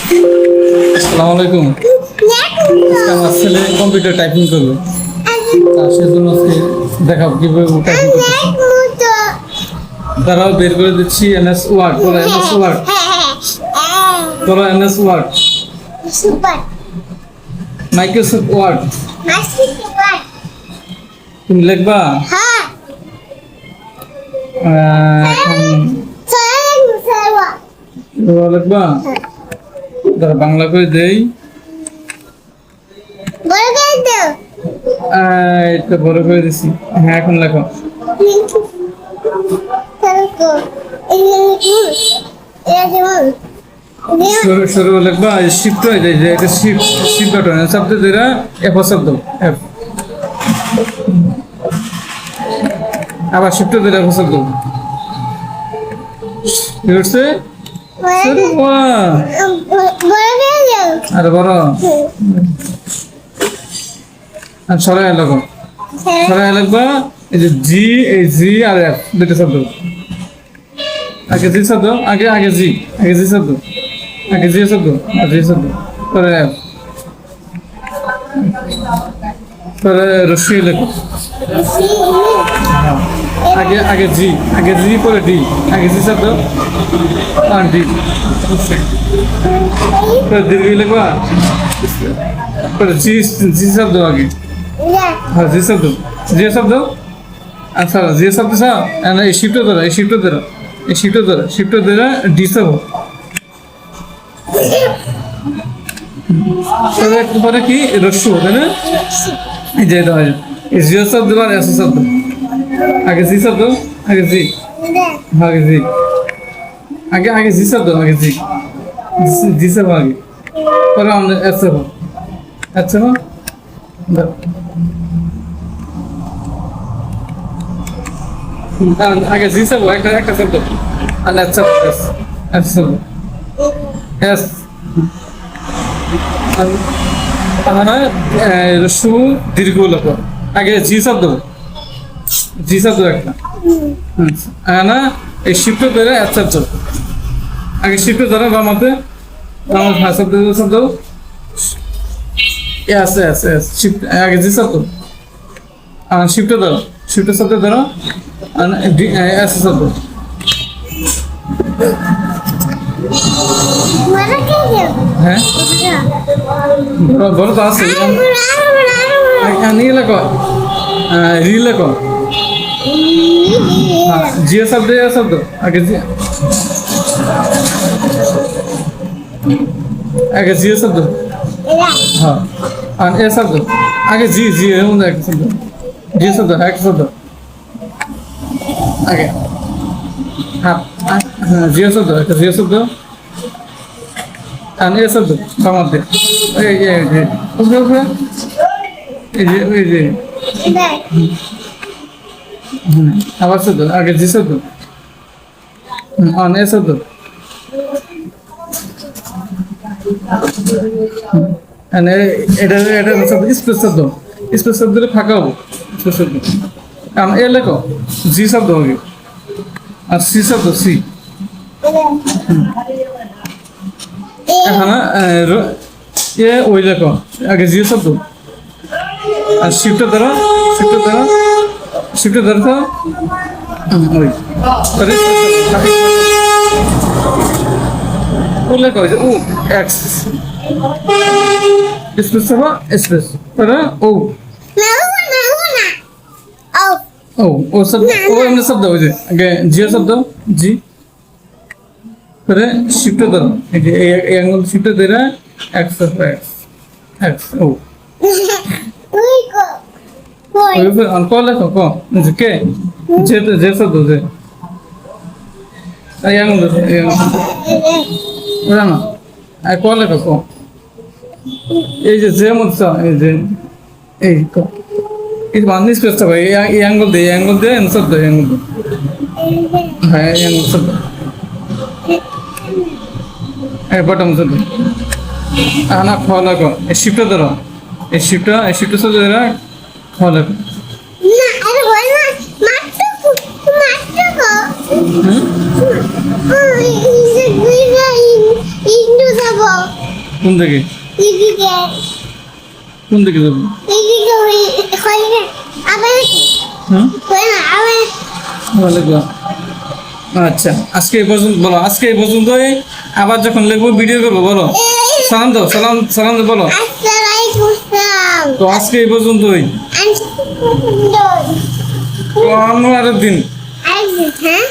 আসসালামু আলাইকুম। আজকে আমার ছেলে কম্পিউটার টাইপিং করবে, সেজন্য আজকে দেখাবো কিভাবে টাইপিং করতে। তারাও বের করে দিচ্ছি এনএস ওয়ার্ড। বলো এনএস ওয়ার্ড, বলো এনএস ওয়ার্ড, মাইক্রোসফট ওয়ার্ড। তুমি লিখবা লিখবা, তারা বাংলা করে দেই। এটা বড় করে দিছি। হ্যাঁ, এখন লেখো। শুরু লিখবা, শিফট হয়ে যায় যে এটা শিফট শিফট বাটন শব্দ যেটা এফ শব্দ এফ, আবার শিফট দিলে এফ শব্দ হচ্ছে। আরে বড় সরাই লাগো, সরাই লাগবা। এই যে জি, এই জি আর এফ দুটো শব্দ। আগে জি শব্দ, আগে আগে জি, আগে জি শব্দ, আগে জি শব্দ আর জি শব্দ, পরে এফ, পরে রশ্মি লেখো। আগে আগে জি, আগে জি পরে ডি, আগে জি শব্দ আর ডি, পরে দীর্ঘ লেখবা, পরে জি জি শব্দ আগে। হ্যাঁ, জি শব্দ, জি শব্দ। আচ্ছা, জি শব্দ স্যার এই শিফট ধরো, এই শিফট ধরো, এই শিফট ধরো, শিফট ধরে ডি শব্দ। পরে কি রস্যু, তাই না? এই যে এই জিও শব্দ আর এস শব্দ। আগে জি শব্দ, আগে জি, আগে জি, আগে আগে জি শব্দ, আগে জি জি শব্দ আগে, পরে আমাদের এস শব্দ। আচ্ছা, আগে জি শব্দ একটা একটা শব্দ আর এস শব্দ, এস শব্দ এস। রস্যু দীর্ঘ লেখো। আগে জি শব্দ, জি শব্দ একটা। না, এই শিফট ধরে এক শব্দ। আগে শিফট ধরো বামাতে, বামা ভাষা শব্দ শব্দ এস এস এস শিফট। আগে জি শব্দ আর শিফট ধরো, শিফট শব্দ ধরো এস শব্দ। হ্যাঁ, বড় তো আছে। নিয়ে লেখো, রি লেখো। জিও শব্দ, এ শব্দ আগে জি, আগে জিও শব্দ। হ্যাঁ, আর এ শব্দ আগে জি জি এর মধ্যে এক শব্দ, জিও শব্দ এক শব্দ আগে। হ্যাঁ হ্যাঁ, জিও শব্দ একটা, জিও শব্দ আর এ শব্দ বামাতে। এই যে উপরে উপরে, এই যে ওই যে আবার শব্দ আগে জি শব্দ এ শব্দ। এটা এটা শব্দ স্পেস শব্দ, স্পেস শব্দ ফাঁকা হবো স্পেস শব্দ। কারণ এ লেখো জি শব্দ আগে আর সি শব্দ সি। এখন এ ওই লেখো আগে জি শব্দ আর শিফট ধরো, শিফট ধরো, শিফট ধরো ওই ও লেখো ও এক্স স্পেস হলো স্পেস পরে ও ও ও শব্দ, ও এমনি শব্দ ওই যে আগে জিও শব্দ জি, পরে শিফট ধরো, এই যে এই আঙ্গুল শিফট ধরে এক্স এক্স এক্স ও ক লেখো ক যে কে যে যে শব্দ যে এই আঙ্গুল ওরা না ক লেখো ক। এই যে মধ্যে এই যে এই ক এই বান্দিশ করতে হবে। এই আঙ্গুল দিয়ে, এই আঙ্গুল দিয়ে শব্দ, এই আঙ্গুল দিয়ে। হ্যাঁ, এই আঙ্গুল শব্দ এই বটম শব্দ। না খ লেখো, এই শিফট ধরো, এই শিফট শব্দ ধরো খ লেখো। Indo tá bom. কোন দিকে এদিকে কোন দিকে যাবো এদিকে হয় না আবার হ্যাঁ হয় না আবার ওয়ালাইকুম আচ্ছা আজকে এই পর্যন্ত বলো আজকে এই পর্যন্তই আবার যখন লিখবো ভিডিও করবো বলো সালাম দাও সালাম দাও বলো আসসালামু আলাইকুম তো আজকে এই পর্যন্তই আনসার তো অন্য আরেক দিন আইজি হ্যাঁ